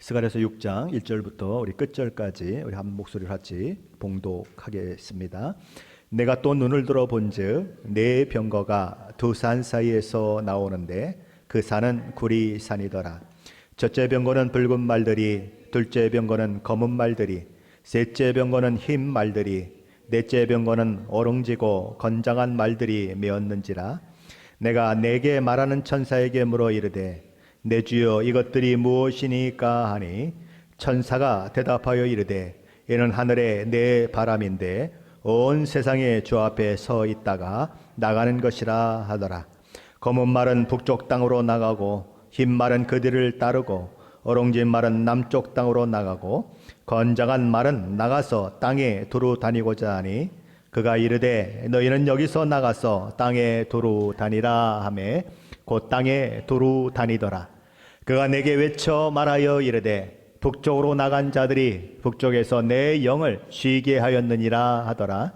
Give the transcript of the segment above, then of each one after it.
스가랴서 6장 1절부터 우리 끝절까지 우리 한 목소리로 같이 봉독하겠습니다. 내가 또 눈을 들어 본즉 네 병거가 두 산 사이에서 나오는데 그 산은 구리 산이더라. 첫째 병거는 붉은 말들이, 둘째 병거는 검은 말들이, 셋째 병거는 흰 말들이, 넷째 병거는 오롱지고 건장한 말들이 메었는지라. 내가 내게 말하는 천사에게 물어 이르되 내 주여 이것들이 무엇이니까 하니 천사가 대답하여 이르되 이는 하늘의 내 바람인데 온 세상의 주 앞에 서 있다가 나가는 것이라 하더라. 검은 말은 북쪽 땅으로 나가고 흰 말은 그 뒤를 따르고 어롱진 말은 남쪽 땅으로 나가고 건장한 말은 나가서 땅에 두루 다니고자 하니 그가 이르되 너희는 여기서 나가서 땅에 두루 다니라 하매 곧 땅에 두루 다니더라. 그가 내게 외쳐 말하여 이르되 북쪽으로 나간 자들이 북쪽에서 내 영을 쉬게 하였느니라 하더라.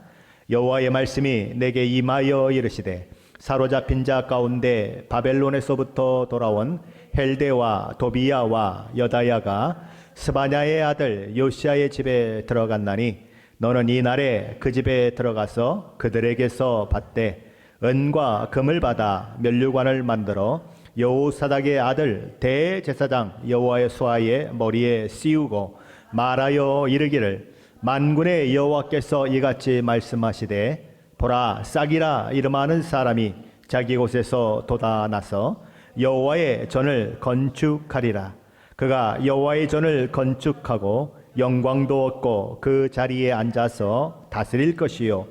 여호와의 말씀이 내게 임하여 이르시되 사로잡힌 자 가운데 바벨론에서부터 돌아온 헬데와 도비야와 여다야가 스바냐의 아들 요시야의 집에 들어갔나니 너는 이 날에 그 집에 들어가서 그들에게서 받되 은과 금을 받아 면류관을 만들어 여호사닥의 아들 대제사장 여호와의 수하의 머리에 씌우고 말하여 이르기를 만군의 여호와께서 이같이 말씀하시되 보라 싹이라 이름하는 사람이 자기 곳에서 돋아나서 여호와의 전을 건축하리라. 그가 여호와의 전을 건축하고 영광도 얻고 그 자리에 앉아서 다스릴 것이요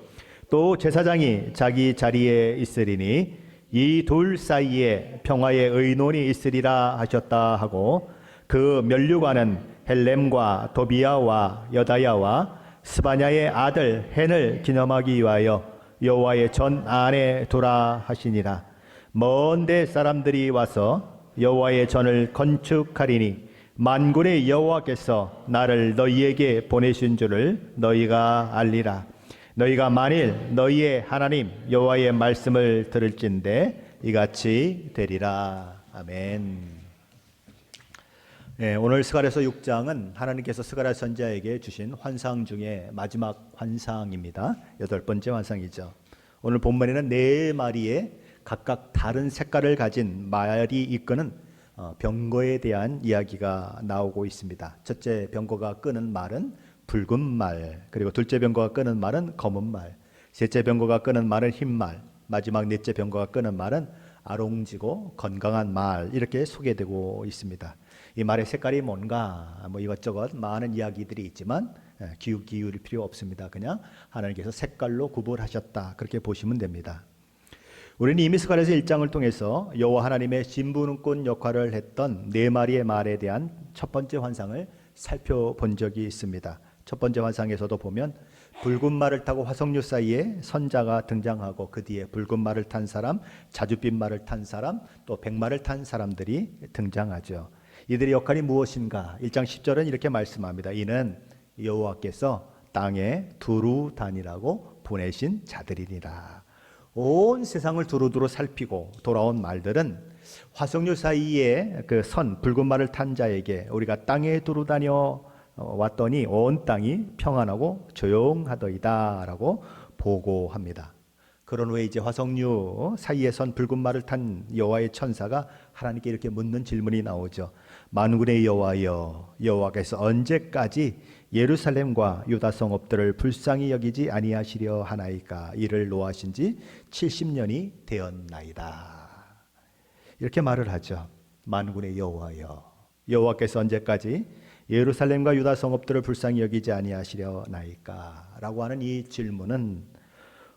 또 제사장이 자기 자리에 있으리니 이 둘 사이에 평화의 의논이 있으리라 하셨다 하고 그 면류관은 헬렘과 도비야와 여다야와 스바냐의 아들 헨을 기념하기 위하여 여호와의 전 안에 두라 하시니라. 먼데 사람들이 와서 여호와의 전을 건축하리니 만군의 여호와께서 나를 너희에게 보내신 줄을 너희가 알리라. 너희가 만일 너희의 하나님 여호와의 말씀을 들을진대 이같이 되리라. 아멘. 네, 오늘 스가랴서 6장은 하나님께서 스가랴 선지자에게 주신 환상 중에 마지막 환상입니다. 8번째 환상이죠. 오늘 본문에는 네 마리의 각각 다른 색깔을 가진 말이 이끄는 병거에 대한 이야기가 나오고 있습니다. 첫째 병거가 끄는 말은 붉은 말, 그리고 둘째 병거가 끄는 말은 검은 말, 셋째 병거가 끄는 말은 흰 말, 마지막 넷째 병거가 끄는 말은 아롱지고 건강한 말, 이렇게 소개되고 있습니다. 이 말의 색깔이 뭔가 이것저것 많은 이야기들이 있지만 기울일 필요 없습니다. 그냥 하나님께서 색깔로 구분하셨다, 그렇게 보시면 됩니다. 우리는 이미 스가랴서 1장을 통해서 여호와 하나님의 신부름꾼 역할을 했던 네 마리의 말에 대한 첫 번째 환상을 살펴본 적이 있습니다. 첫 번째 환상에서도 보면 붉은 말을 타고 화석류 사이에 선자가 등장하고 그 뒤에 붉은 말을 탄 사람, 자줏빛 말을 탄 사람, 또 백말을 탄 사람들이 등장하죠. 이들의 역할이 무엇인가? 1장 10절은 이렇게 말씀합니다. 이는 여호와께서 땅에 두루 다니라고 보내신 자들이니라. 온 세상을 두루두루 살피고 돌아온 말들은 화석류 사이에 그 선 붉은 말을 탄 자에게 우리가 땅에 두루 다녀 왔더니 온 땅이 평안하고 조용하더이다 라고 보고합니다. 그런 후에 이제 화석류 사이에 선 붉은 말을 탄 여호와의 천사가 하나님께 이렇게 묻는 질문이 나오죠. 만군의 여호와여, 여호와께서 언제까지 예루살렘과 유다 성읍들을 불쌍히 여기지 아니하시려 하나이까? 이를 노하신 지 70년이 되었나이다. 이렇게 말을 하죠. 만군의 여호와여, 여호와께서 언제까지 예루살렘과 유다 성읍들을 불쌍히 여기지 아니하시려나이까? 라고 하는 이 질문은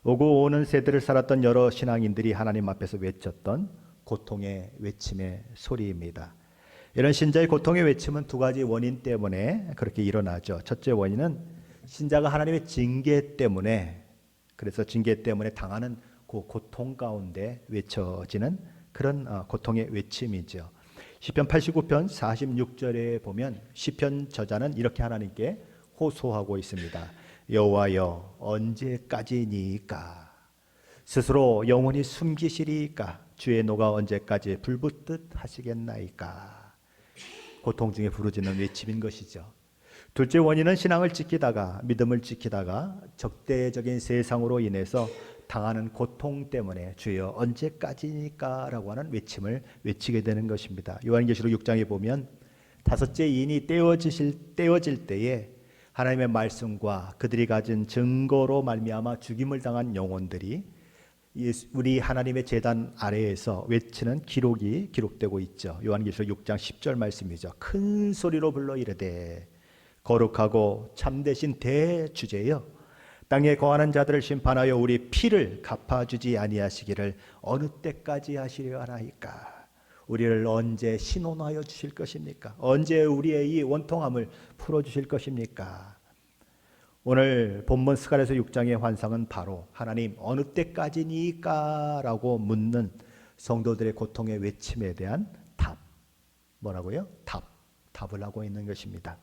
오고 오는 세대를 살았던 여러 신앙인들이 하나님 앞에서 외쳤던 고통의 외침의 소리입니다. 이런 신자의 고통의 외침은 두 가지 원인 때문에 그렇게 일어나죠. 첫째 원인은 신자가 하나님의 징계 때문에, 그래서 징계 때문에 당하는 그 고통 가운데 외쳐지는 그런 고통의 외침이죠. 시편 89편 46절에 보면 시편 저자는 이렇게 하나님께 호소하고 있습니다. 여호와여, 언제까지니까? 스스로 영원히 숨기시리까? 주의 노가 언제까지 불붙듯 하시겠나이까? 고통 중에 부르짖는 외침인 것이죠. 둘째 원인은 신앙을 지키다가 믿음을 지키다가 적대적인 세상으로 인해서 당하는 고통 때문에 주여 언제까지니까 라고 하는 외침을 외치게 되는 것입니다. 요한계시록 6장에 보면 다섯째 인이 떼어질 때에 하나님의 말씀과 그들이 가진 증거로 말미암아 죽임을 당한 영혼들이 우리 하나님의 제단 아래에서 외치는 기록이 기록되고 있죠. 요한계시록 6장 10절 말씀이죠. 큰 소리로 불러 이르되 거룩하고 참되신 대주제여 땅에 거하는 자들을 심판하여 우리 피를 갚아주지 아니하시기를 어느 때까지 하시려 하나이까. 우리를 언제 신원하여 주실 것입니까? 언제 우리의 이 원통함을 풀어주실 것입니까? 오늘 본문 스가랴서 6장의 환상은 바로 하나님 어느 때까지니까 라고 묻는 성도들의 고통의 외침에 대한 답. 뭐라고요? 답을 하고 있는 것입니다.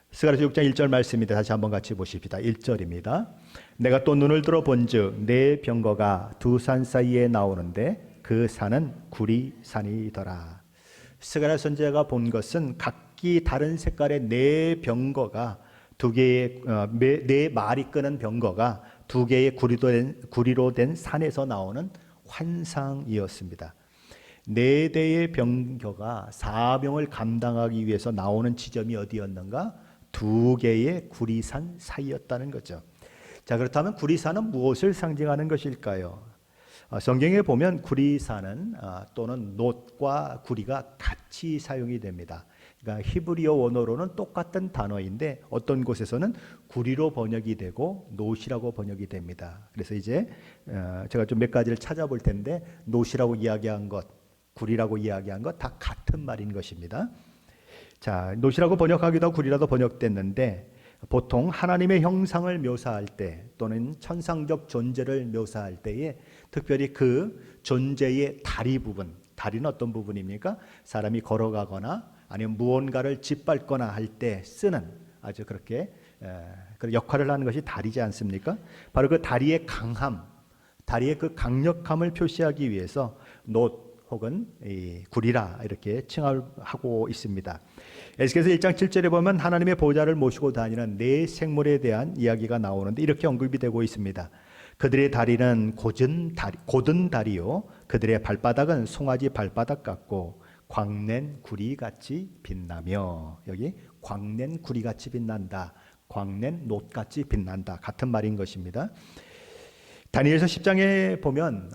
스가랴서 6장 1절 말씀입니다. 다시 한번 같이 보십시다. 1절입니다. 내가 또 눈을 들어 본즉 내 병거가 두 산 사이에 나오는데 그 산은 구리산이더라. 스가랴 선지자가 본 것은 각기 다른 색깔의 네 병거가 네 말이 끄는 병거가 두 개의 구리로 된 산에서 나오는 환상이었습니다. 네 대의 병거가 사명을 감당하기 위해서 나오는 지점이 어디였는가? 두 개의 구리산 사이였다는 거죠. 자, 그렇다면 구리산은 무엇을 상징하는 것일까요? 성경에 보면 구리산은 또는 놋과 구리가 같이 사용이 됩니다. 그러니까 히브리어 원어로는 똑같은 단어인데 어떤 곳에서는 구리로 번역이 되고 놋이라고 번역이 됩니다. 그래서 이제 제가 좀 몇 가지를 찾아볼 텐데 놋이라고 이야기한 것, 구리라고 이야기한 것 다 같은 말인 것입니다. 자, 놋이라고 번역하기도 하고 구리라도 번역됐는데 보통 하나님의 형상을 묘사할 때 또는 천상적 존재를 묘사할 때에 특별히 그 존재의 다리 부분, 다리는 어떤 부분입니까? 사람이 걸어가거나 아니면 무언가를 짓밟거나 할 때 쓰는 아주 그렇게 그런 역할을 하는 것이 다리지 않습니까? 바로 그 다리의 강함, 다리의 그 강력함을 표시하기 위해서 놋 혹은 구리라 이렇게 칭하고 있습니다. 에스겔서 1장 7절에 보면 하나님의 보좌를 모시고 다니는 네 생물에 대한 이야기가 나오는데 이렇게 언급이 되고 있습니다. 그들의 다리는 곧은 다리요 그들의 발바닥은 송아지 발바닥 같고 광낸 구리같이 빛나며, 여기 광낸 구리같이 빛난다, 광낸 놋같이 빛난다 같은 말인 것입니다. 다니엘서 10장에 보면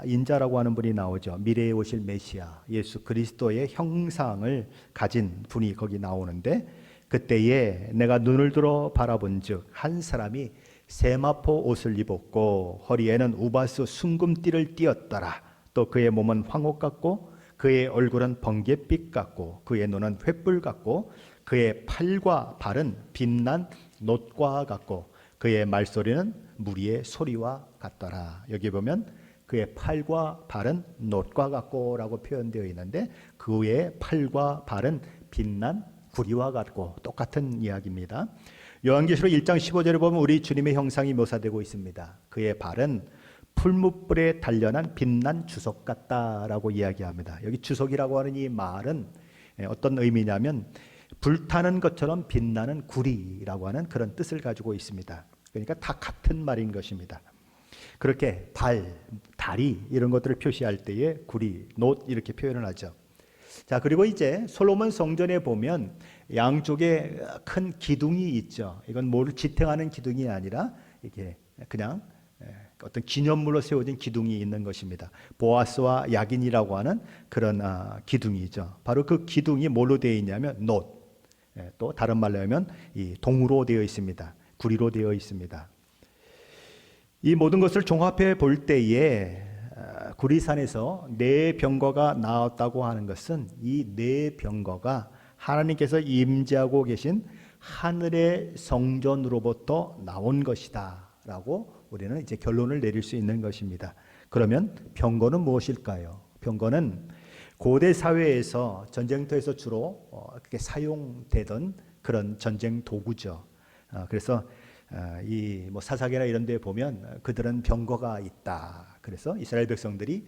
인자라고 하는 분이 나오죠. 미래에 오실 메시아 예수 그리스도의 형상을 가진 분이 거기 나오는데 그때에 내가 눈을 들어 바라본즉 한 사람이 세마포 옷을 입었고 허리에는 우바스 순금띠를 띠었더라. 또 그의 몸은 황옥 같고 그의 얼굴은 번갯빛 같고 그의 눈은 횃불 같고 그의 팔과 발은 빛난 놋과 같고 그의 말소리는 무리의 소리와 같더라. 여기 보면 그의 팔과 발은 놋과 같고 라고 표현되어 있는데 그의 팔과 발은 빛난 구리와 같고 똑같은 이야기입니다. 요한계시록 1장 15절에 보면 우리 주님의 형상이 묘사되고 있습니다. 그의 발은 풀무불에 단련한 빛난 주석 같다라고 이야기합니다. 여기 주석이라고 하는 이 말은 어떤 의미냐면 불타는 것처럼 빛나는 구리라고 하는 그런 뜻을 가지고 있습니다. 그러니까 다 같은 말인 것입니다. 그렇게 발, 다리 이런 것들을 표시할 때에 구리, 놋 이렇게 표현을 하죠. 자, 그리고 이제 솔로몬 성전에 보면 양쪽에 큰 기둥이 있죠. 이건 뭘 지탱하는 기둥이 아니라 이게 그냥 어떤 기념물로 세워진 기둥이 있는 것입니다. 보아스와 야긴이라고 하는 그런 기둥이죠. 바로 그 기둥이 뭘로 되어 있냐면 놋, 또 다른 말로 하면 이 동으로 되어 있습니다. 구리로 되어 있습니다. 이 모든 것을 종합해 볼 때에 구리산에서 네 병거가 나왔다고 하는 것은 이 네 병거가 하나님께서 임재하고 계신 하늘의 성전으로부터 나온 것이다 라고 우리는 이제 결론을 내릴 수 있는 것입니다. 그러면 병거는 무엇일까요? 병거는 고대 사회에서 전쟁터에서 주로 그렇게 사용되던 그런 전쟁 도구죠. 그래서 이 사사기나 이런 데 보면 그들은 병거가 있다. 그래서 이스라엘 백성들이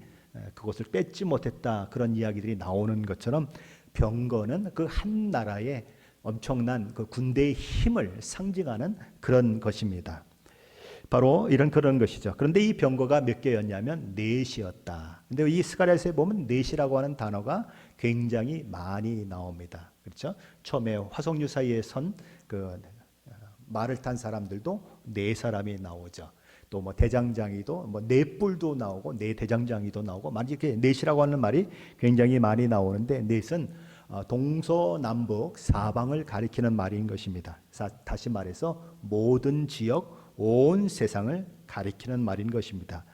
그것을 뺏지 못했다. 그런 이야기들이 나오는 것처럼 병거는 그 한 나라의 엄청난 그 군대의 힘을 상징하는 그런 것입니다. 바로 이런 그런 것이죠. 그런데 이 병거가 몇 개였냐면 넷이었다. 근데 이 스가랴서에 보면 넷이라고 하는 단어가 굉장히 많이 나옵니다. 그렇죠? 처음에 화석류 사이에 선 그 말을 탄 사람들도 네 사람이 나오죠. 또 뭐 대장장이도 뭐 네 뿔도 나오고 네 대장장이도 나오고 막 이렇게 넷이라고 하는 말이 굉장히 많이 나오는데 넷은 동서남북 사방을 가리키는 말인 것입니다. 다시 말해서 모든 지역 온 세상을 가리키는 말인 것입니다.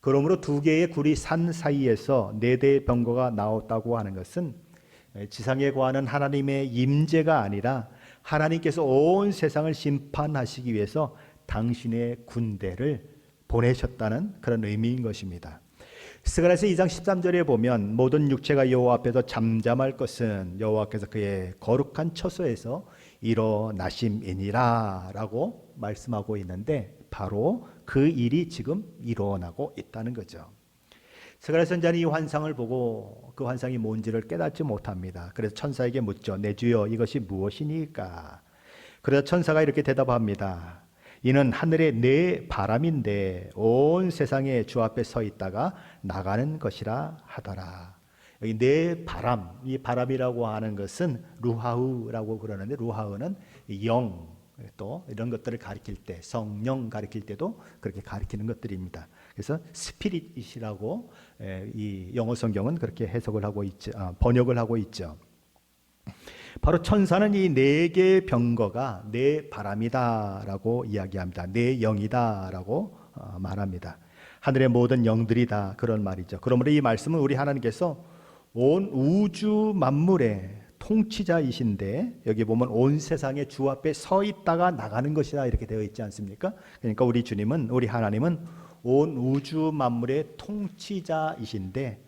그러므로 두 개의 구리 산 사이에서 네 대의 병거가 나왔다고 하는 것은 지상에 거하는 하나님의 임재가 아니라 하나님께서 온 세상을 심판하시기 위해서 당신의 군대를 보내셨다는 그런 의미인 것입니다. 스가랴서 2장 13절에 보면 모든 육체가 여호와 앞에서 잠잠할 것은 여호와께서 그의 거룩한 처소에서 일어나심이니라 라고 말씀하고 있는데 바로 그 일이 지금 일어나고 있다는 거죠. 스가랴 선지자는 이 환상을 보고 그 환상이 뭔지를 깨닫지 못합니다. 그래서 천사에게 묻죠. 내 주여 이것이 무엇이니까? 그래서 천사가 이렇게 대답합니다. 이는 하늘의 네 바람인데 온 세상에 주 앞에 서 있다가 나가는 것이라 하더라. 여기 네 바람, 이 바람이라고 하는 것은 루하우라고 그러는데 루하우는 영, 또 이런 것들을 가리킬 때 성령 가리킬 때도 그렇게 가리키는 것들입니다. 그래서 스피릿이라고 이 영어 성경은 그렇게 해석을 하고 있죠. 번역을 하고 있죠. 바로 천사는 이 네 개의 병거가 네 바람이다라고 이야기합니다. 네 영이다라고 말합니다. 하늘의 모든 영들이다 그런 말이죠. 그러므로 이 말씀은 우리 하나님께서 온 우주 만물의 통치자이신데 여기 보면 온 세상의 주 앞에 서 있다가 나가는 것이다 이렇게 되어 있지 않습니까? 그러니까 우리 주님은 우리 하나님은 온 우주 만물의 통치자이신데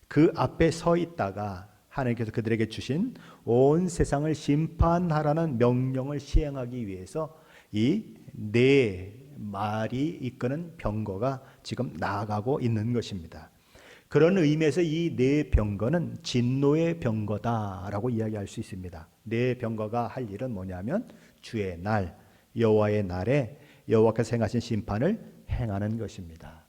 그 앞에 서 있다가 하나님께서 그들에게 주신 온 세상을 심판하라는 명령을 시행하기 위해서 이 네 말이 이끄는 병거가 지금 나아가고 있는 것입니다. 그런 의미에서 이 네 병거는 진노의 병거다라고 이야기할 수 있습니다. 네 병거가 할 일은 뭐냐면 주의 날, 여호와의 날에 여호와께서 행하신 심판을 행하는 것입니다.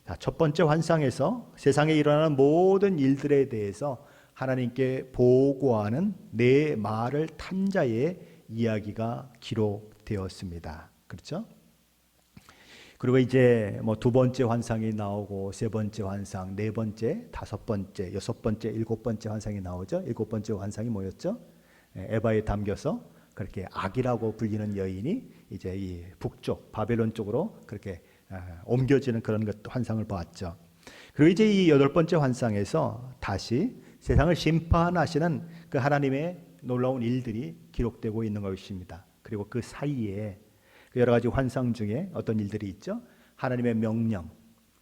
자, 첫 번째 환상에서 세상에 일어나는 모든 일들에 대해서 하나님께 보고하는 네 말을 탄 자의 이야기가 기록되었습니다. 그렇죠? 그리고 이제 뭐 두 번째 환상이 나오고 세 번째 환상, 네 번째, 다섯 번째, 여섯 번째, 일곱 번째 환상이 나오죠. 일곱 번째 환상이 뭐였죠? 에바에 담겨서 그렇게 악이라고 불리는 여인이 이제 이 북쪽 바벨론 쪽으로 그렇게 옮겨지는 그런 것 환상을 보았죠. 그리고 이제 이 여덟 번째 환상에서 다시 세상을 심판하시는 그 하나님의 놀라운 일들이 기록되고 있는 것입니다. 그리고 그 사이에 여러 가지 환상 중에 어떤 일들이 있죠. 하나님의 명령,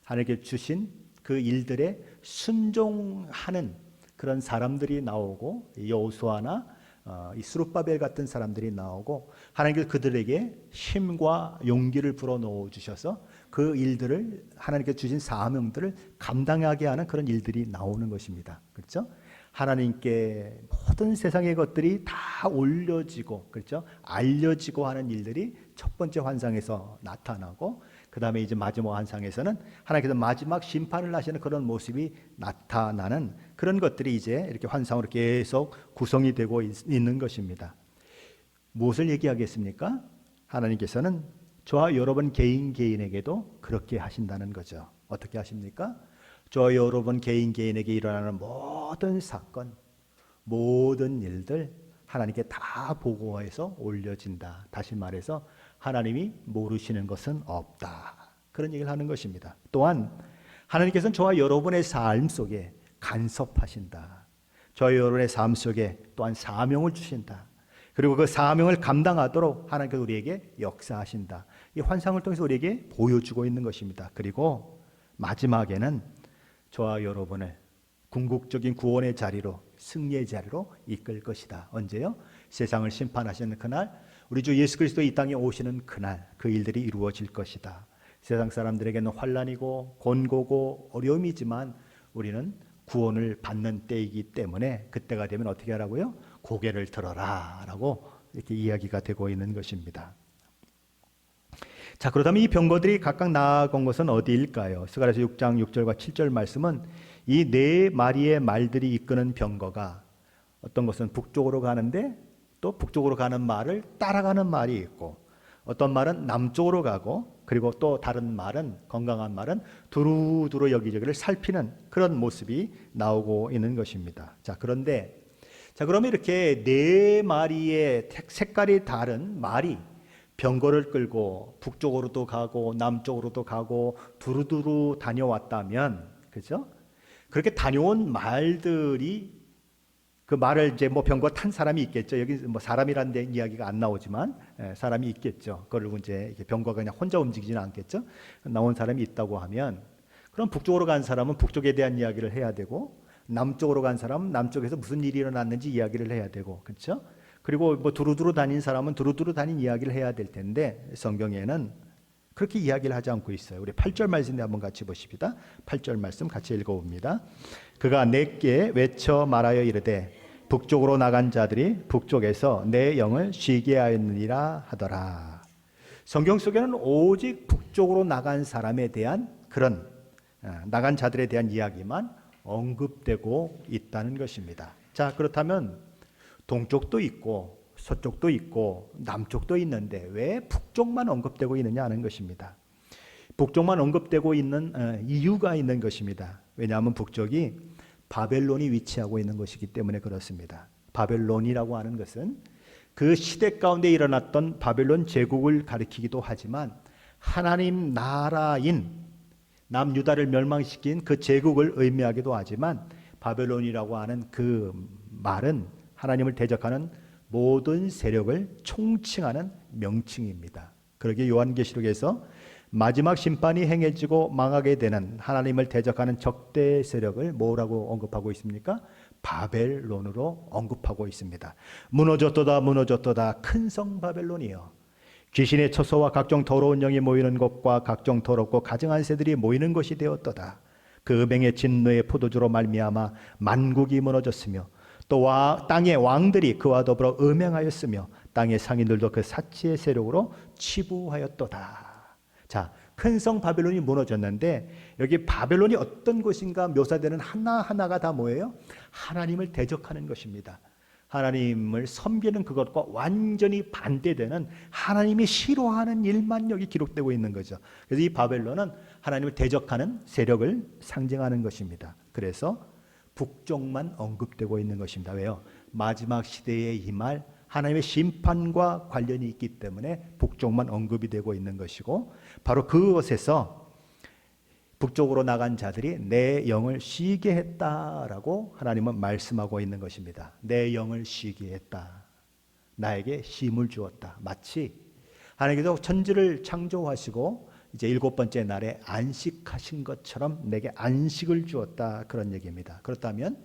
하나님께 주신 그 일들에 순종하는 그런 사람들이 나오고 여호수아나 이 스룹바벨 같은 사람들이 나오고 하나님께서 그들에게 힘과 용기를 불어넣어 주셔서 그 일들을 하나님께서 주신 사명들을 감당하게 하는 그런 일들이 나오는 것입니다. 그렇죠? 하나님께 모든 세상의 것들이 다 올려지고 그렇죠? 알려지고 하는 일들이 첫 번째 환상에서 나타나고 그 다음에 이제 마지막 환상에서는 하나님께서 마지막 심판을 하시는 그런 모습이 나타나는 그런 것들이 이제 이렇게 환상으로 계속 구성이 되고 있는 것입니다. 무엇을 얘기하겠습니까? 하나님께서는 저와 여러분 개인에게도 그렇게 하신다는 거죠. 어떻게 하십니까? 저와 여러분 개인에게 일어나는 모든 사건, 모든 일들 하나님께 다 보고해서 올려진다. 다시 말해서 하나님이 모르시는 것은 없다. 그런 얘기를 하는 것입니다. 또한 하나님께서는 저와 여러분의 삶 속에 간섭하신다. 저와 여러분의 삶 속에 또한 사명을 주신다. 그리고 그 사명을 감당하도록 하나님께서 우리에게 역사하신다. 이 환상을 통해서 우리에게 보여주고 있는 것입니다. 그리고 마지막에는 저와 여러분을 궁극적인 구원의 자리로 승리의 자리로 이끌 것이다. 언제요? 세상을 심판하시는 그날, 우리 주 예수 그리스도 이 땅에 오시는 그날 그 일들이 이루어질 것이다. 세상 사람들에게는 환난이고 곤고고 어려움이지만 우리는 구원을 받는 때이기 때문에 그때가 되면 어떻게 하라고요? 고개를 들어라 라고 이렇게 이야기가 되고 있는 것입니다. 자, 그렇다면 이 병거들이 각각 나아간 것은 어디일까요? 스가랴서 6장 6절과 7절 말씀은 이 네 마리의 말들이 이끄는 병거가 어떤 것은 북쪽으로 가는데 또 북쪽으로 가는 말을 따라가는 말이 있고, 어떤 말은 남쪽으로 가고, 그리고 또 다른 말은, 건강한 말은 두루두루 여기저기를 살피는 그런 모습이 나오고 있는 것입니다. 자, 그런데 그러면 이렇게 네 마리의 색깔이 다른 말이 병거를 끌고 북쪽으로도 가고 남쪽으로도 가고 두루두루 다녀왔다면, 그죠? 그렇게 다녀온 말들이, 그 말을 이제 뭐 병거 탄 사람이 있겠죠. 여기 뭐 사람이라는 데 이야기가 안 나오지만 사람이 있겠죠. 그걸 이제 병거가 그냥 혼자 움직이지는 않겠죠. 나온 사람이 있다고 하면, 그럼 북쪽으로 간 사람은 북쪽에 대한 이야기를 해야 되고, 남쪽으로 간 사람은 남쪽에서 무슨 일이 일어났는지 이야기를 해야 되고, 그렇죠? 그리고 뭐 두루두루 다닌 사람은 두루두루 다닌 이야기를 해야 될 텐데, 성경에는 그렇게 이야기를 하지 않고 있어요. 우리 8절 말씀에 한번 같이 보십시다. 8절 말씀 같이 읽어봅니다. 그가 내게 외쳐 말하여 이르되 북쪽으로 나간 자들이 북쪽에서 내 영을 쉬게 하였느니라 하더라. 성경 속에는 오직 북쪽으로 나간 사람에 대한 그런 나간 자들에 대한 이야기만 언급되고 있다는 것입니다. 자, 그렇다면 동쪽도 있고 서쪽도 있고 남쪽도 있는데 왜 북쪽만 언급되고 있느냐 하는 것입니다. 북쪽만 언급되고 있는 이유가 있는 것입니다. 왜냐하면 북쪽이 바벨론이 위치하고 있는 것이기 때문에 그렇습니다. 바벨론이라고 하는 것은 그 시대 가운데 일어났던 바벨론 제국을 가리키기도 하지만, 하나님 나라인 남유다를 멸망시킨 그 제국을 의미하기도 하지만, 바벨론이라고 하는 그 말은 하나님을 대적하는 모든 세력을 총칭하는 명칭입니다. 그러기에 요한계시록에서 마지막 심판이 행해지고 망하게 되는 하나님을 대적하는 적대 세력을 뭐라고 언급하고 있습니까? 바벨론으로 언급하고 있습니다. 무너졌도다 무너졌도다 큰 성 바벨론이여, 귀신의 처소와 각종 더러운 영이 모이는 곳과 각종 더럽고 가증한 새들이 모이는 곳이 되었도다. 그 음행의 진노의 포도주로 말미암아 만국이 무너졌으며 또 땅의 왕들이 그와 더불어 음행하였으며 땅의 상인들도 그 사치의 세력으로 치부하였도다. 자, 큰 성 바벨론이 무너졌는데 여기 바벨론이 어떤 것인가 묘사되는 하나하나가 다 뭐예요? 하나님을 대적하는 것입니다. 하나님을 섬기는 그것과 완전히 반대되는 하나님이 싫어하는 일만 여기 기록되고 있는 거죠. 그래서 이 바벨론은 하나님을 대적하는 세력을 상징하는 것입니다. 그래서 북쪽만 언급되고 있는 것입니다. 왜요? 마지막 시대에 임할 하나님의 심판과 관련이 있기 때문에 북쪽만 언급이 되고 있는 것이고, 바로 그곳에서 북쪽으로 나간 자들이 내 영을 쉬게 했다라고 하나님은 말씀하고 있는 것입니다. 내 영을 쉬게 했다. 나에게 쉼을 주었다. 마치 하나님께서 천지를 창조하시고 이제 7번째 날에 안식하신 것처럼 내게 안식을 주었다, 그런 얘기입니다. 그렇다면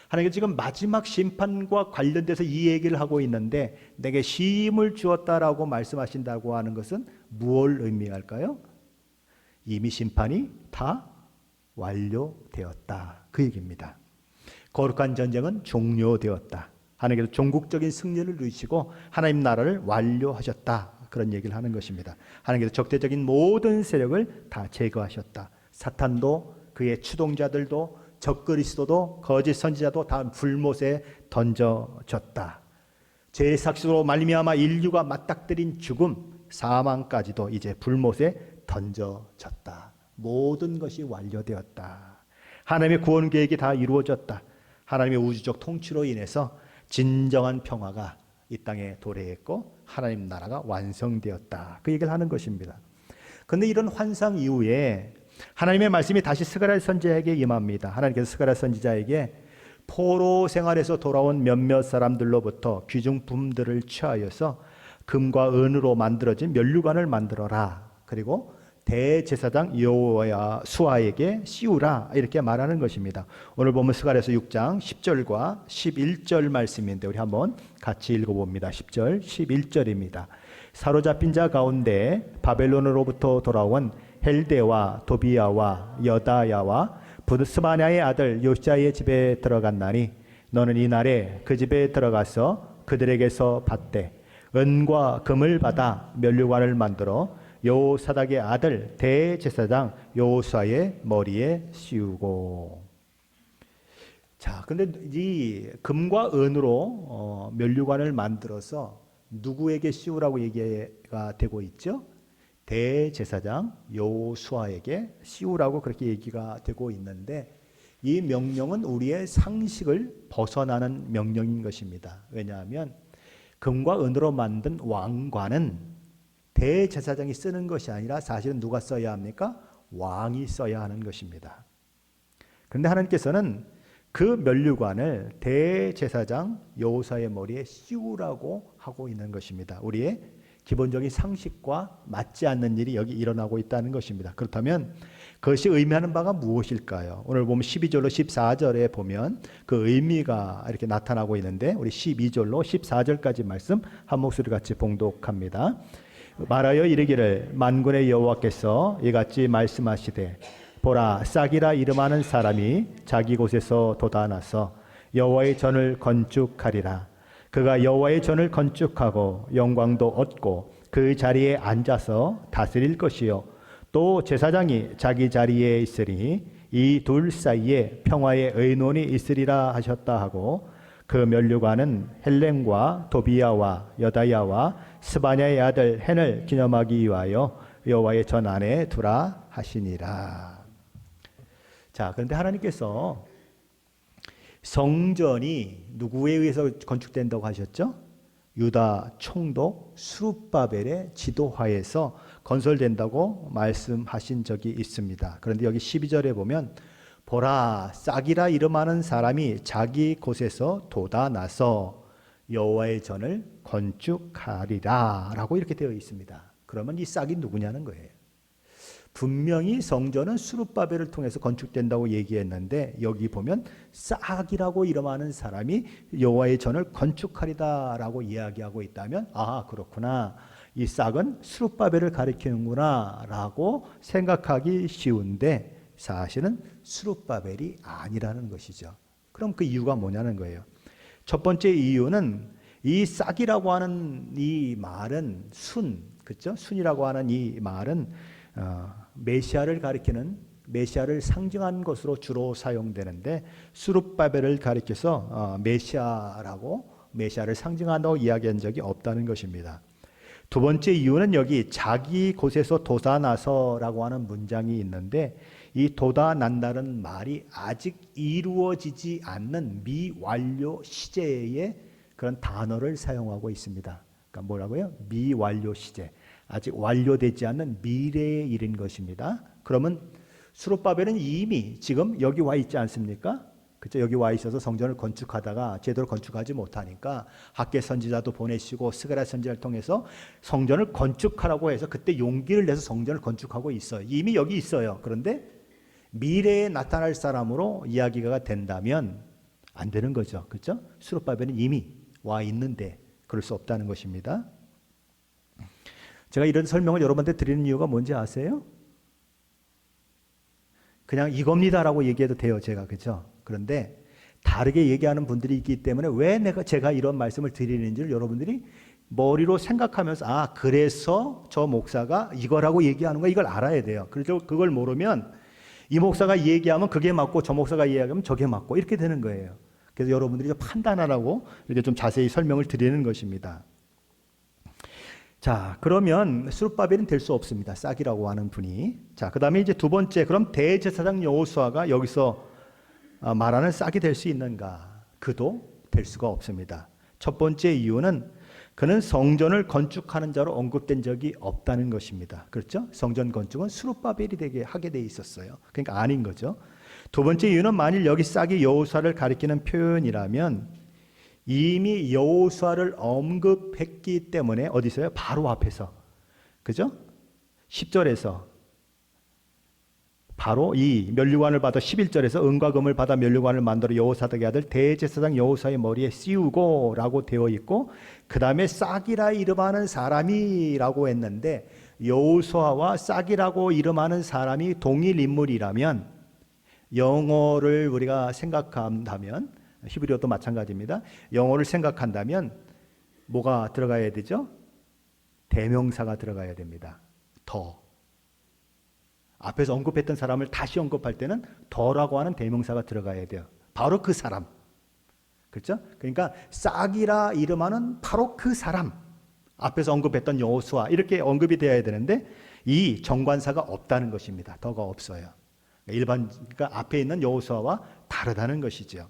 하나님께서 지금 마지막 심판과 관련돼서 이 얘기를 하고 있는데 내게 쉼을 주었다라고 말씀하신다고 하는 것은 무엇을 의미할까요? 이미 심판이 다 완료되었다, 그 얘기입니다. 거룩한 전쟁은 종료되었다. 하나님께서 종국적인 승리를 누리시고 하나님 나라를 완료하셨다, 그런 얘기를 하는 것입니다. 하나님께서 적대적인 모든 세력을 다 제거하셨다. 사탄도 그의 추동자들도 적그리스도도 거짓 선지자도 다 불못에 던져졌다. 죄의 삭시로 말미암아 인류가 맞닥뜨린 죽음, 사망까지도 이제 불못에 던져졌다. 모든 것이 완료되었다. 하나님의 구원 계획이 다 이루어졌다. 하나님의 우주적 통치로 인해서 진정한 평화가 이 땅에 도래했고 하나님 나라가 완성되었다, 그 얘기를 하는 것입니다. 그런데 이런 환상 이후에 하나님의 말씀이 다시 스가랴 선지자에게 임합니다. 하나님께서 스가랴 선지자에게 포로 생활에서 돌아온 몇몇 사람들로부터 귀중품들을 취하여서 금과 은으로 만들어진 면류관을 만들어라. 그리고 대제사장 여호수아에게 씌우라, 이렇게 말하는 것입니다. 오늘 보면 스가랴서 6장 10절과 11절 말씀인데 우리 한번 같이 읽어봅니다. 10절 11절입니다. 사로잡힌 자 가운데 바벨론으로부터 돌아온 헬데와 도비야와 여다야와 스바냐의 아들 요시야의 집에 들어갔나니 너는 이날에 그 집에 들어가서 그들에게서 받되 은과 금을 받아 면류관을 만들어 여호사닥의 아들 대제사장 여호수아의 머리에 씌우고. 자, 근데 이 금과 은으로 면류관을 만들어서 누구에게 씌우라고 얘기가 되고 있죠? 대제사장 여호수아에게 씌우라고 그렇게 얘기가 되고 있는데, 이 명령은 우리의 상식을 벗어나는 명령인 것입니다. 왜냐하면 금과 은으로 만든 왕관은 대제사장이 쓰는 것이 아니라 사실은 누가 써야 합니까? 왕이 써야 하는 것입니다. 그런데 하나님께서는 그 면류관을 대제사장 여호수아의 머리에 씌우라고 하고 있는 것입니다. 우리의 기본적인 상식과 맞지 않는 일이 여기 일어나고 있다는 것입니다. 그렇다면 그것이 의미하는 바가 무엇일까요? 오늘 보면 12절로 14절에 보면 그 의미가 이렇게 나타나고 있는데, 우리 12절로 14절까지 말씀 한 목소리 같이 봉독합니다. 말하여 이르기를 만군의 여호와께서 이같이 말씀하시되 보라, 싹이라 이름하는 사람이 자기 곳에서 돋아나서 여호와의 전을 건축하리라. 그가 여호와의 전을 건축하고 영광도 얻고 그 자리에 앉아서 다스릴 것이요, 또 제사장이 자기 자리에 있으리 이 둘 사이에 평화의 의논이 있으리라 하셨다 하고, 그 면류관은 헬렘과 도비야와 여다야와 스바냐의 아들 헨을 기념하기 위하여 여호와의 전 안에 두라 하시니라. 자, 그런데 하나님께서 성전이 누구에 의해서 건축된다고 하셨죠? 유다 총독 스룹바벨의 지도하에서 건설된다고 말씀하신 적이 있습니다. 그런데 여기 12절에 보면 보라, 싹이라 이름하는 사람이 자기 곳에서 돋아나서 여호와의 전을 건축하리라 라고 이렇게 되어 있습니다. 그러면 이 싹이 누구냐는 거예요. 분명히 성전은 스룹바벨을 통해서 건축된다고 얘기했는데, 여기 보면 싹이라고 이름하는 사람이 여호와의 전을 건축하리다 라고 이야기하고 있다면, 아, 그렇구나, 이 싹은 스룹바벨을 가리키는구나 라고 생각하기 쉬운데, 사실은 스룹바벨이 아니라는 것이죠. 그럼 그 이유가 뭐냐는 거예요. 첫 번째 이유는 이 싹이라고 하는 이 말은 그렇죠? 순이라고 하는 이 말은 메시아를 가리키는, 메시아를 상징하는 것으로 주로 사용되는데, 스룹바벨을 가리켜서 메시아를 상징한다고 이야기한 적이 없다는 것입니다. 두 번째 이유는 여기 자기 곳에서 돋아나서라고 하는 문장이 있는데, 이 돋아난다는 말이 아직 이루어지지 않는 미완료 시제의 그런 단어를 사용하고 있습니다. 그러니까 뭐라고요? 미완료 시제. 아직 완료되지 않는 미래의 일인 것입니다. 그러면 스룹바벨은 이미 지금 여기 와 있지 않습니까? 그렇죠? 여기 와 있어서 성전을 건축하다가 제대로 건축하지 못하니까 학개 선지자도 보내시고 스가랴 선지자를 통해서 성전을 건축하라고 해서 그때 용기를 내서 성전을 건축하고 있어요. 이미 여기 있어요. 그런데 미래에 나타날 사람으로 이야기가 된다면 안 되는 거죠. 그렇죠? 스룹바벨은 이미 와 있는데 그럴 수 없다는 것입니다. 제가 이런 설명을 여러분한테 드리는 이유가 뭔지 아세요? 그냥 이겁니다라고 얘기해도 돼요, 제가. 그죠? 그런데 다르게 얘기하는 분들이 있기 때문에 왜 제가 이런 말씀을 드리는지를 여러분들이 머리로 생각하면서, 아, 그래서 저 목사가 이거라고 얘기하는 거, 이걸 알아야 돼요. 그래서 그걸 모르면 이 목사가 얘기하면 그게 맞고 저 목사가 이야기하면 저게 맞고 이렇게 되는 거예요. 그래서 여러분들이 좀 판단하라고 이렇게 좀 자세히 설명을 드리는 것입니다. 자, 그러면 스룹바벨은 될 수 없습니다. 싹이라고 하는 분이. 자, 그 다음에 이제 두 번째, 그럼 대제사장 여호수아가 여기서 말하는 싹이 될 수 있는가? 그도 될 수가 없습니다. 첫 번째 이유는 그는 성전을 건축하는 자로 언급된 적이 없다는 것입니다. 그렇죠? 성전 건축은 스룹바벨이 되게 하게 돼 있었어요. 그러니까 아닌 거죠. 두 번째 이유는 만일 여기 싹이 여호수아를 가리키는 표현이라면 이미 여호수아를 언급했기 때문에 어디서요? 바로 앞에서. 그죠? 10절에서 바로 이 면류관을 받아 11절에서 은과 금을 받아 면류관을 만들어 여호사닥의 아들 대제사장 여호수아의 머리에 씌우고 라고 되어 있고, 그 다음에 싹이라 이름하는 사람이라고 했는데 여호수아와 싹이라고 이름하는 사람이 동일 인물이라면 영어를 우리가 생각한다면, 히브리어도 마찬가지입니다. 영어를 생각한다면 뭐가 들어가야 되죠? 대명사가 들어가야 됩니다. 더. 앞에서 언급했던 사람을 다시 언급할 때는 더라고 하는 대명사가 들어가야 돼요. 바로 그 사람. 그렇죠? 그러니까 싹이라 이름하는 바로 그 사람. 앞에서 언급했던 여호수아 이렇게 언급이 되어야 되는데 이 정관사가 없다는 것입니다. 더가 없어요. 그러니까 앞에 있는 여호수아와 다르다는 것이죠.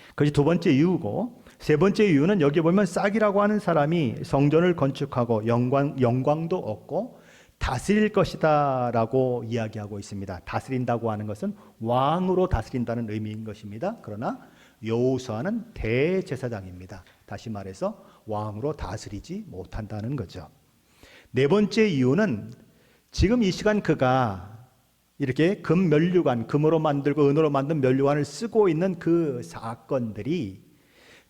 그것이 두 번째 이유고, 세 번째 이유는 여기 보면 싹이라고 하는 사람이 성전을 건축하고 영광도 얻고 다스릴 것이다 라고 이야기하고 있습니다. 다스린다고 하는 것은 왕으로 다스린다는 의미인 것입니다. 그러나 여호수아는 대제사장입니다. 다시 말해서 왕으로 다스리지 못한다는 거죠. 네 번째 이유는 지금 이 시간 그가 이렇게 금면류관, 금으로 만들고 은으로 만든 면류관을 쓰고 있는 그 사건들이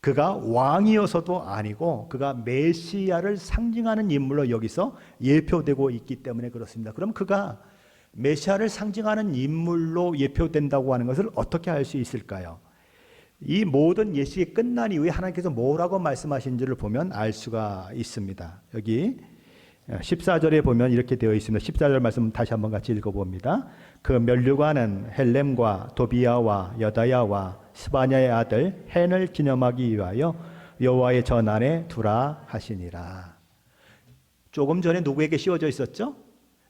그가 왕이어서도 아니고 그가 메시아를 상징하는 인물로 여기서 예표되고 있기 때문에 그렇습니다. 그럼 그가 메시아를 상징하는 인물로 예표된다고 하는 것을 어떻게 알 수 있을까요? 이 모든 예식이 끝난 이후에 하나님께서 뭐라고 말씀하신지를 보면 알 수가 있습니다. 여기 14절에 보면 이렇게 되어 있습니다. 14절 말씀 다시 한번 같이 읽어봅니다. 그 면류관은 헬렘과 도비야와 여다야와 스바냐의 아들 헨을 기념하기 위하여 여호와의 전안에 두라 하시니라. 조금 전에 누구에게 씌워져 있었죠?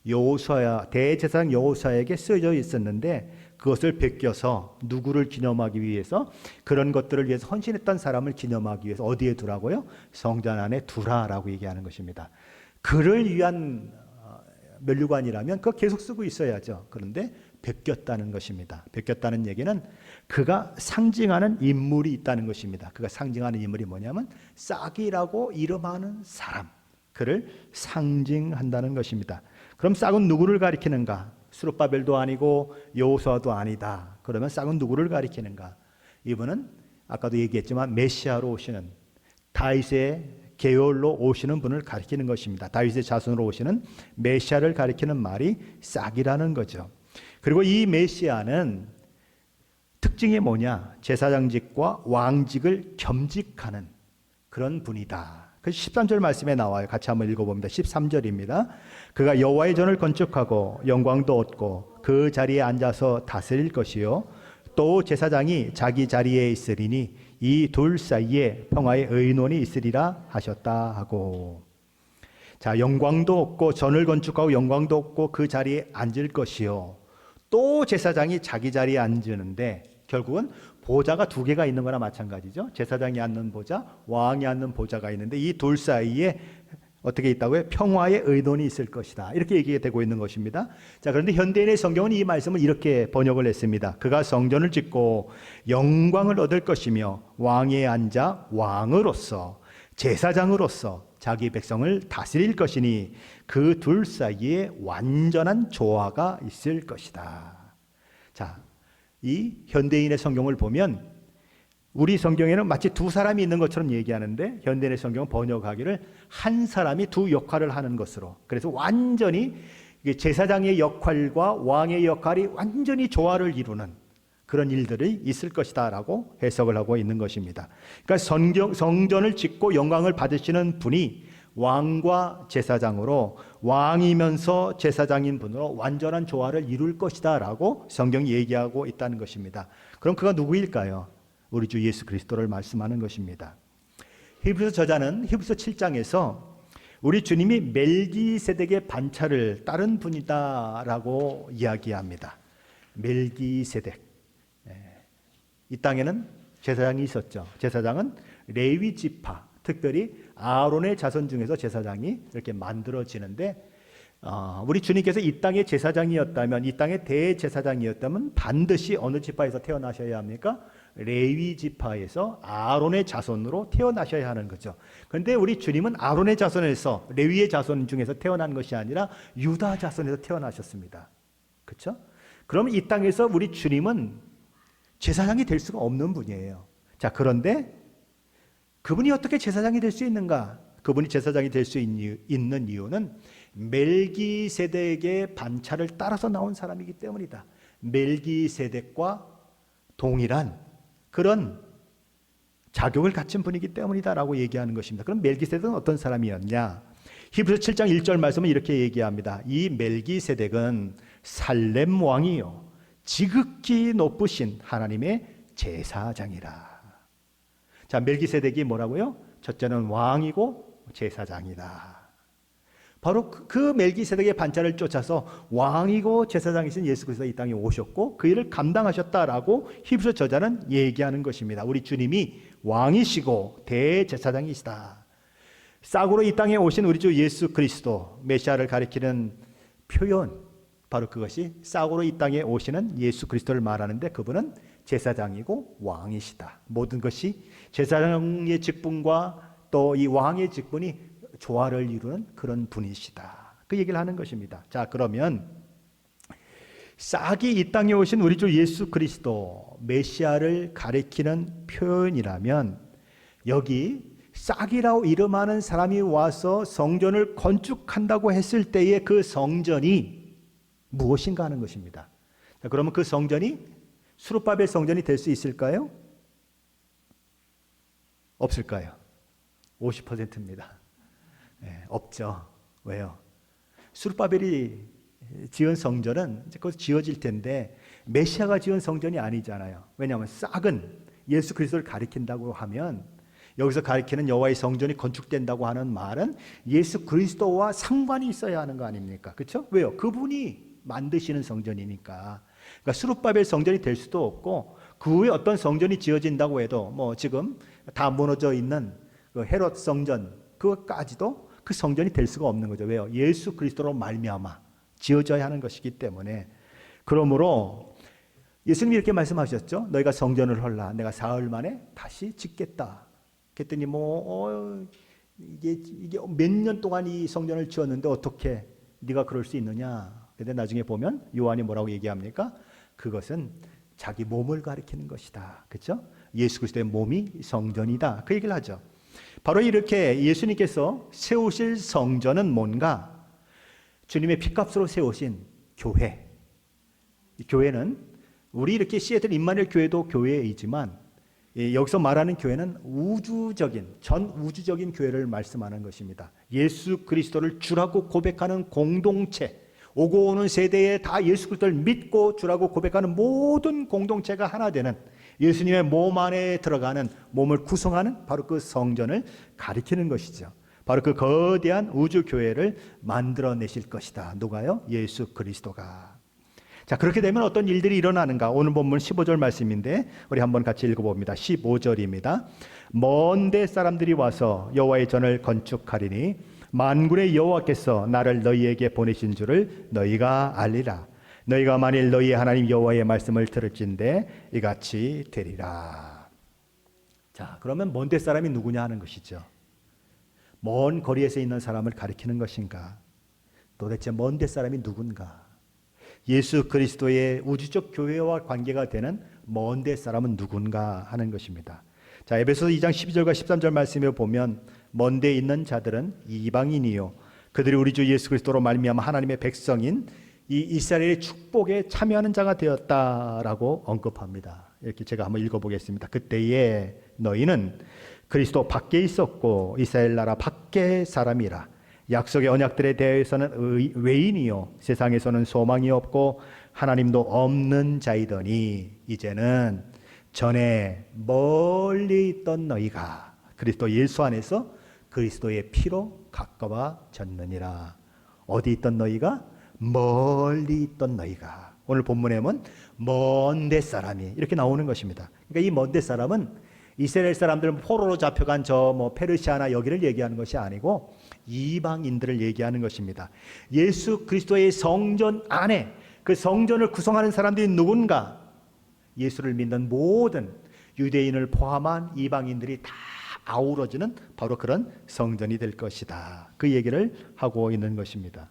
여호수아, 대제사장 여호수아에게 쓰여져 있었는데 그것을 베껴서 누구를 기념하기 위해서, 그런 것들을 위해서 헌신했던 사람을 기념하기 위해서 어디에 두라고요? 성전 안에 두라라고 얘기하는 것입니다. 그를 위한 면류관이라면 그거 계속 쓰고 있어야죠. 그런데 베꼈다는 것입니다. 베꼈다는 얘기는 그가 상징하는 인물이 있다는 것입니다. 그가 상징하는 인물이 뭐냐면 싹이라고 이름하는 사람, 그를 상징한다는 것입니다. 그럼 싹은 누구를 가리키는가? 스룹바벨도 아니고 여호수아도 아니다. 그러면 싹은 누구를 가리키는가? 이분은 아까도 얘기했지만 메시아로 오시는, 다윗의 계열로 오시는 분을 가리키는 것입니다. 다윗의 자손으로 오시는 메시아를 가리키는 말이 싹이라는 거죠. 그리고 이 메시아는 특징이 뭐냐? 제사장직과 왕직을 겸직하는 그런 분이다. 그 13절 말씀에 나와요. 같이 한번 읽어봅니다. 13절입니다. 그가 여호와의 전을 건축하고 영광도 얻고 그 자리에 앉아서 다스릴 것이요 또 제사장이 자기 자리에 있으리니 이 둘 사이에 평화의 의논이 있으리라 하셨다 하고, 자, 영광도 얻고 전을 건축하고 영광도 얻고 그 자리에 앉을 것이요 또 제사장이 자기 자리에 앉으는데, 결국은 보좌가 두 개가 있는 거나 마찬가지죠. 제사장이 앉는 보좌, 왕이 앉는 보좌가 있는데 이 둘 사이에 어떻게 있다고요? 평화의 의논이 있을 것이다. 이렇게 얘기가 되고 있는 것입니다. 자, 그런데 현대인의 성경은 이 말씀을 이렇게 번역을 했습니다. 그가 성전을 짓고 영광을 얻을 것이며 왕위에 앉아 왕으로서 제사장으로서 자기 백성을 다스릴 것이니 그 둘 사이에 완전한 조화가 있을 것이다. 자, 이 현대인의 성경을 보면 우리 성경에는 마치 두 사람이 있는 것처럼 얘기하는데 현대인의 성경은 번역하기를 한 사람이 두 역할을 하는 것으로, 그래서 완전히 제사장의 역할과 왕의 역할이 완전히 조화를 이루는 그런 일들이 있을 것이다 라고 해석을 하고 있는 것입니다. 그러니까 성전을 짓고 영광을 받으시는 분이 왕과 제사장으로, 왕이면서 제사장인 분으로 완전한 조화를 이룰 것이다 라고 성경이 얘기하고 있다는 것입니다. 그럼 그가 누구일까요? 우리 주 예수 그리스도를 말씀하는 것입니다. 히브리서 저자는 히브리서 7장에서 우리 주님이 멜기세덱의 반차를 따른 분이다 라고 이야기합니다. 멜기세덱, 이 땅에는 제사장이 있었죠. 제사장은 레위 지파, 특별히 아론의 자손 중에서 제사장이 이렇게 만들어지는데, 우리 주님께서 이 땅의 제사장이었다면, 이 땅의 대제사장이었다면 반드시 어느 지파에서 태어나셔야 합니까? 레위 지파에서 아론의 자손으로 태어나셔야 하는 거죠. 그런데 우리 주님은 아론의 자손에서, 레위의 자손 중에서 태어난 것이 아니라 유다 자손에서 태어나셨습니다. 그렇죠? 그럼 이 땅에서 우리 주님은 제사장이 될 수가 없는 분이에요. 자, 그런데 그분이 어떻게 제사장이 될 수 있는가? 그분이 제사장이 될 수 있는 이유는 멜기세덱의 반차를 따라서 나온 사람이기 때문이다. 멜기세덱과 동일한 그런 자격을 갖춘 분이기 때문이다라고 얘기하는 것입니다. 그럼 멜기세덱은 어떤 사람이었냐? 히브리서 7장 1절 말씀은 이렇게 얘기합니다. 이 멜기세덱은 살렘 왕이요 지극히 높으신 하나님의 제사장이라. 자, 멜기세덱이 뭐라고요? 첫째는 왕이고 제사장이다. 바로 그 멜기세덱의 반차를 쫓아서 왕이고 제사장이신 예수 그리스도가 이 땅에 오셨고 그 일을 감당하셨다라고 히브리서 저자는 얘기하는 것입니다. 우리 주님이 왕이시고 대제사장이시다. 싹으로 이 땅에 오신 우리 주 예수 그리스도 메시아를 가리키는 표현, 바로 그것이 싹으로 이 땅에 오시는 예수 그리스도를 말하는데 그분은 제사장이고 왕이시다. 모든 것이 제사장의 직분과 또 이 왕의 직분이 조화를 이루는 그런 분이시다. 그 얘기를 하는 것입니다. 자, 그러면 싹이 이 땅에 오신 우리 주 예수 그리스도 메시아를 가리키는 표현이라면 여기 싹이라고 이름하는 사람이 와서 성전을 건축한다고 했을 때의 그 성전이 무엇인가 하는 것입니다. 자, 그러면 그 성전이 수룹바벨 성전이 될 수 있을까요? 없을까요? 50%입니다. 네, 없죠. 왜요? 수룹바벨이 지은 성전은 이제 곧 지어질 텐데 메시아가 지은 성전이 아니잖아요. 왜냐하면 싹은 예수 그리스도를 가리킨다고 하면 여기서 가리키는 여호와의 성전이 건축된다고 하는 말은 예수 그리스도와 상관이 있어야 하는 거 아닙니까? 그렇죠? 왜요? 그분이 만드시는 성전이니까. 그러니까 수룹바벨 성전이 될 수도 없고 그 후에 어떤 성전이 지어진다고 해도 뭐 지금 다 무너져 있는 그 헤롯 성전 그것까지도 그 성전이 될 수가 없는 거죠. 왜요? 예수 그리스도로 말미암아 지어져야 하는 것이기 때문에. 그러므로 예수님이 이렇게 말씀하셨죠. 너희가 성전을 헐라 내가 사흘 만에 다시 짓겠다. 그랬더니 이게 몇 년 동안 이 성전을 지었는데 어떻게 네가 그럴 수 있느냐. 근데 나중에 보면 요한이 뭐라고 얘기합니까? 그것은 자기 몸을 가리키는 것이다. 그렇죠? 예수 그리스도의 몸이 성전이다. 그 얘기를 하죠. 바로 이렇게 예수님께서 세우실 성전은 뭔가? 주님의 피값으로 세우신 교회. 이 교회는 우리 이렇게 시애틀 임마누엘 교회도 교회이지만 여기서 말하는 교회는 우주적인 전 우주적인 교회를 말씀하는 것입니다. 예수 그리스도를 주라고 고백하는 공동체, 오고 오는 세대에 다 예수 그리스도를 믿고 주라고 고백하는 모든 공동체가 하나 되는 예수님의 몸 안에 들어가는 몸을 구성하는 바로 그 성전을 가리키는 것이죠. 바로 그 거대한 우주교회를 만들어내실 것이다. 누가요? 예수 그리스도가. 자, 그렇게 되면 어떤 일들이 일어나는가? 오늘 본문 15절 말씀인데 우리 한번 같이 읽어봅니다. 15절입니다. 먼데 사람들이 와서 여호와의 전을 건축하리니 만군의 여호와께서 나를 너희에게 보내신 줄을 너희가 알리라. 너희가 만일 너희의 하나님 여호와의 말씀을 들을진대 이같이 되리라. 자, 그러면 먼데 사람이 누구냐 하는 것이죠. 먼 거리에서 있는 사람을 가리키는 것인가? 도대체 먼데 사람이 누군가? 예수 그리스도의 우주적 교회와 관계가 되는 먼데 사람은 누군가 하는 것입니다. 자, 에베소서 2장 12절과 13절 말씀에 보면 먼데 있는 자들은 이방인이요 그들이 우리 주 예수 그리스도로 말미암아 하나님의 백성인 이 이스라엘의 축복에 참여하는 자가 되었다라고 언급합니다. 이렇게 제가 한번 읽어보겠습니다. 그때에 너희는 그리스도 밖에 있었고 이스라엘 나라 밖의 사람이라. 약속의 언약들에 대해서는 외인이요 세상에서는 소망이 없고 하나님도 없는 자이더니 이제는 전에 멀리 있던 너희가 그리스도 예수 안에서 그리스도의 피로 가까워졌느니라. 어디 있던 너희가? 멀리 있던 너희가. 오늘 본문에 보면 먼데 사람이 이렇게 나오는 것입니다. 그러니까 이 먼데 사람은 이스라엘 사람들 포로로 잡혀간 저 페르시아나 여기를 얘기하는 것이 아니고 이방인들을 얘기하는 것입니다. 예수 그리스도의 성전 안에 그 성전을 구성하는 사람들이 누군가? 예수를 믿는 모든 유대인을 포함한 이방인들이 다 아우러지는 바로 그런 성전이 될 것이다. 그 얘기를 하고 있는 것입니다.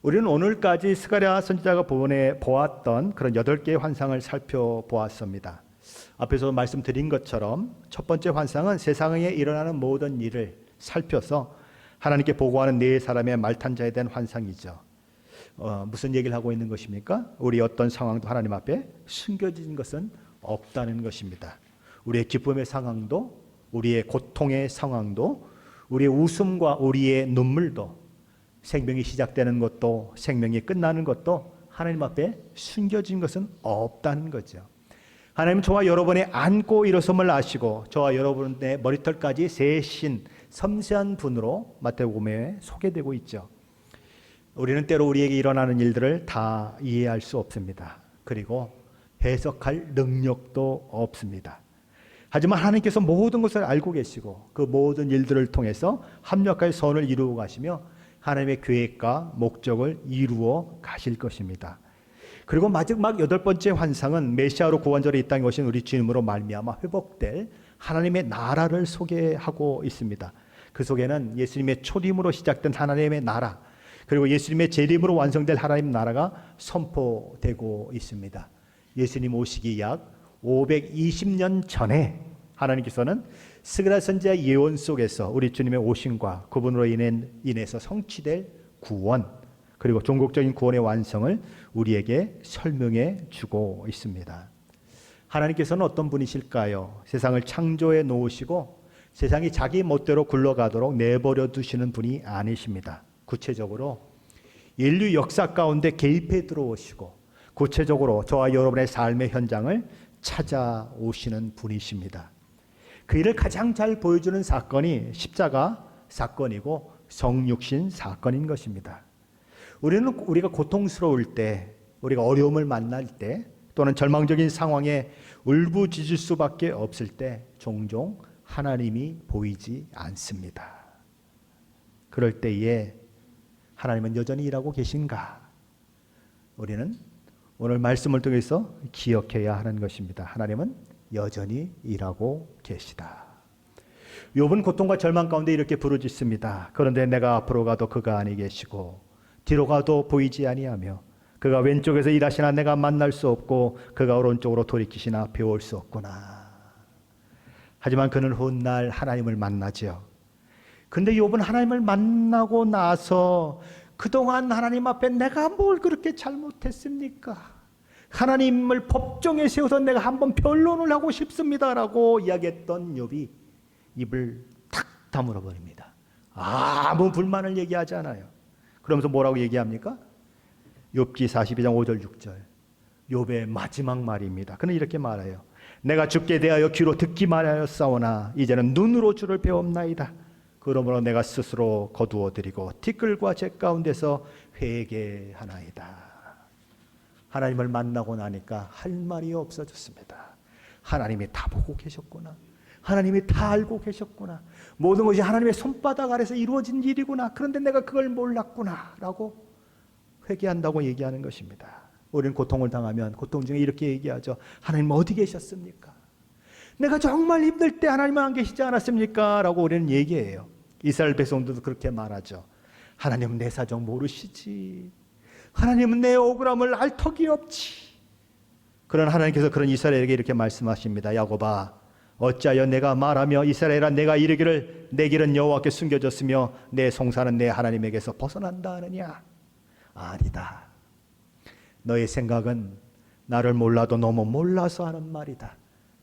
우리는 오늘까지 스가랴 선지자가 보았던 그런 8개의 환상을 살펴보았습니다. 앞에서 말씀드린 것처럼 첫 번째 환상은 세상에 일어나는 모든 일을 살펴서 하나님께 보고하는 네 사람의 말탄자에 대한 환상이죠. 무슨 얘기를 하고 있는 것입니까? 우리 어떤 상황도 하나님 앞에 숨겨진 것은 없다는 것입니다. 우리의 기쁨의 상황도, 우리의 고통의 상황도, 우리의 웃음과 우리의 눈물도, 생명이 시작되는 것도 생명이 끝나는 것도 하나님 앞에 숨겨진 것은 없다는 거죠. 하나님은 저와 여러분의 안고 일어섬을 아시고 저와 여러분의 머리털까지 세신 섬세한 분으로 마태복음에 소개되고 있죠. 우리는 때로 우리에게 일어나는 일들을 다 이해할 수 없습니다. 그리고 해석할 능력도 없습니다. 하지만 하나님께서 모든 것을 알고 계시고 그 모든 일들을 통해서 합력하여 선을 이루어 가시며 하나님의 계획과 목적을 이루어 가실 것입니다. 그리고 마지막 8번째 환상은 메시아로 구원자로 이 땅에 오신 우리 주님으로 말미암아 회복될 하나님의 나라를 소개하고 있습니다. 그 속에는 예수님의 초림으로 시작된 하나님의 나라, 그리고 예수님의 재림으로 완성될 하나님 나라가 선포되고 있습니다. 예수님 오시기 약 520년 전에 하나님께서는 스가랴 선지자의 예언 속에서 우리 주님의 오심과 그분으로 인해서 성취될 구원, 그리고 종국적인 구원의 완성을 우리에게 설명해 주고 있습니다. 하나님께서는 어떤 분이실까요? 세상을 창조해 놓으시고 세상이 자기 멋대로 굴러가도록 내버려 두시는 분이 아니십니다. 구체적으로 인류 역사 가운데 개입해 들어오시고 구체적으로 저와 여러분의 삶의 현장을 찾아오시는 분이십니다. 그 일을 가장 잘 보여주는 사건이 십자가 사건이고 성육신 사건인 것입니다. 우리가 고통스러울 때, 우리가 어려움을 만날 때, 또는 절망적인 상황에 울부짖을 수밖에 없을 때 종종 하나님이 보이지 않습니다. 그럴 때에 하나님은 여전히 일하고 계신가? 우리는 오늘 말씀을 통해서 기억해야 하는 것입니다. 하나님은 여전히 일하고 계시다. 욥은 고통과 절망 가운데 이렇게 부르짖습니다. 그런데 내가 앞으로 가도 그가 아니 계시고 뒤로 가도 보이지 아니하며 그가 왼쪽에서 일하시나 내가 만날 수 없고 그가 오른쪽으로 돌이키시나 배울 수 없구나. 하지만 그는 훗날 하나님을 만나죠. 근데 욥은 하나님을 만나고 나서 그동안 하나님 앞에 내가 뭘 그렇게 잘못했습니까? 하나님을 법정에 세워서 내가 한번 변론을 하고 싶습니다라고 이야기했던 욥이 입을 탁 다물어 버립니다. 아무 불만을 얘기하지 않아요. 그러면서 뭐라고 얘기합니까? 욥기 42장 5절 6절 욥의 마지막 말입니다. 그는 이렇게 말해요. 내가 주께 대하여 귀로 듣기만 하였사오나 이제는 눈으로 주를 배웠나이다. 그러므로 내가 스스로 거두어드리고 티끌과 재 가운데서 회개하나이다. 하나님을 만나고 나니까 할 말이 없어졌습니다. 하나님이 다 보고 계셨구나. 하나님이 다 알고 계셨구나. 모든 것이 하나님의 손바닥 아래서 이루어진 일이구나. 그런데 내가 그걸 몰랐구나 라고 회개한다고 얘기하는 것입니다. 우리는 고통을 당하면 고통 중에 이렇게 얘기하죠. 하나님 어디 계셨습니까? 내가 정말 힘들 때 하나님은 안 계시지 않았습니까? 라고 우리는 얘기해요. 이스라엘 백성들도 그렇게 말하죠. 하나님은 내 사정 모르시지. 하나님은 내 억울함을 알 턱이 없지. 그러나 하나님께서 그런 이스라엘에게 이렇게 말씀하십니다. 야곱아, 어찌하여 내가 말하며 이스라엘아 내가 이르기를 내 길은 여호와께 숨겨졌으며 내 송사는 내 하나님에게서 벗어난다 하느냐? 아니다. 너의 생각은 나를 몰라도 너무 몰라서 하는 말이다.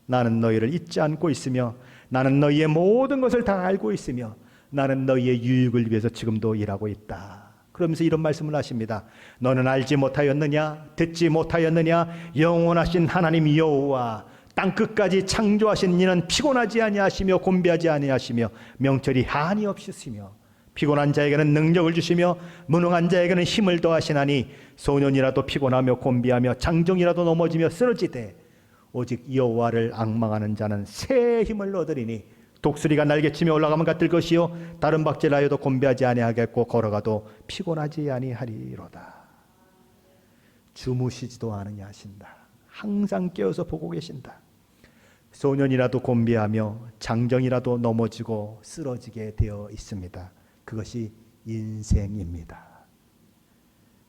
나는 너희를 잊지 않고 있으며 나는 너희의 모든 것을 다 알고 있으며 나는 너희의 유익을 위해서 지금도 일하고 있다. 그러면서 이런 말씀을 하십니다. 너는 알지 못하였느냐? 듣지 못하였느냐? 영원하신 하나님 여호와 땅끝까지 창조하신 이는 피곤하지 아니하시며 곤비하지 아니하시며 명철이 한이 없으시며 피곤한 자에게는 능력을 주시며 무능한 자에게는 힘을 더하시나니 소년이라도 피곤하며 곤비하며 장정이라도 넘어지며 쓰러지되 오직 여호와를 앙망하는 자는 새 힘을 얻으리니 독수리가 날개치며 올라가면 같을 것이요 다른 박질하여도 곤비하지 아니하겠고 걸어가도 피곤하지 아니하리로다. 주무시지도 않으냐 하신다. 항상 깨어서 보고 계신다. 소년이라도 곤비하며 장정이라도 넘어지고 쓰러지게 되어 있습니다. 그것이 인생입니다.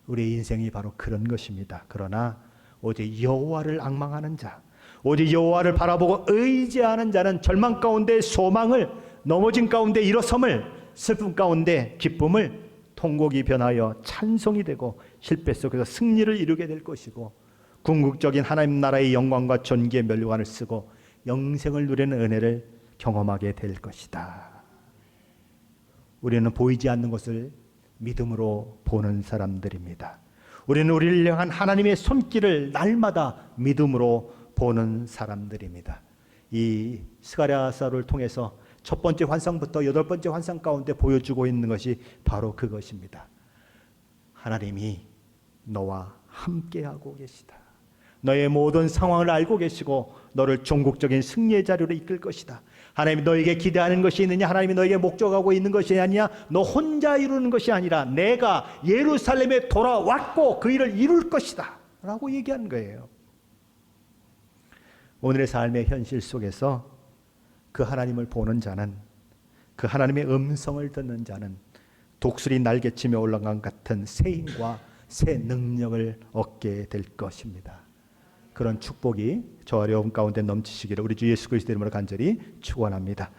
우리의 인생이 바로 그런 것입니다. 그러나 오직 여호와를 앙망하는 자, 오직 여호와를 바라보고 의지하는 자는 절망 가운데 소망을, 넘어진 가운데 일어섬을, 슬픔 가운데 기쁨을 통곡이 변하여 찬송이 되고 실패 속에서 승리를 이루게 될 것이고 궁극적인 하나님 나라의 영광과 존귀의 면류관을 쓰고 영생을 누리는 은혜를 경험하게 될 것이다. 우리는 보이지 않는 것을 믿음으로 보는 사람들입니다. 우리는 우리를 향한 하나님의 손길을 날마다 믿음으로 보는 사람들입니다. 이 스가랴서를 통해서 첫 번째 환상부터 여덟 번째 환상 가운데 보여주고 있는 것이 바로 그것입니다. 하나님이 너와 함께하고 계시다. 너의 모든 상황을 알고 계시고 너를 종국적인 승리의 자리로 이끌 것이다. 하나님이 너에게 기대하는 것이 있느냐? 하나님이 너에게 목적하고 있는 것이 아니냐? 너 혼자 이루는 것이 아니라 내가 예루살렘에 돌아왔고 그 일을 이룰 것이다 라고 얘기한 거예요. 오늘의 삶의 현실 속에서 그 하나님을 보는 자는, 그 하나님의 음성을 듣는 자는 독수리 날개치며 올라간 같은 새 힘과 새 능력을 얻게 될 것입니다. 그런 축복이 저 어려움 가운데 넘치시기를 우리 주 예수 그리스도 이름으로 간절히 축원합니다.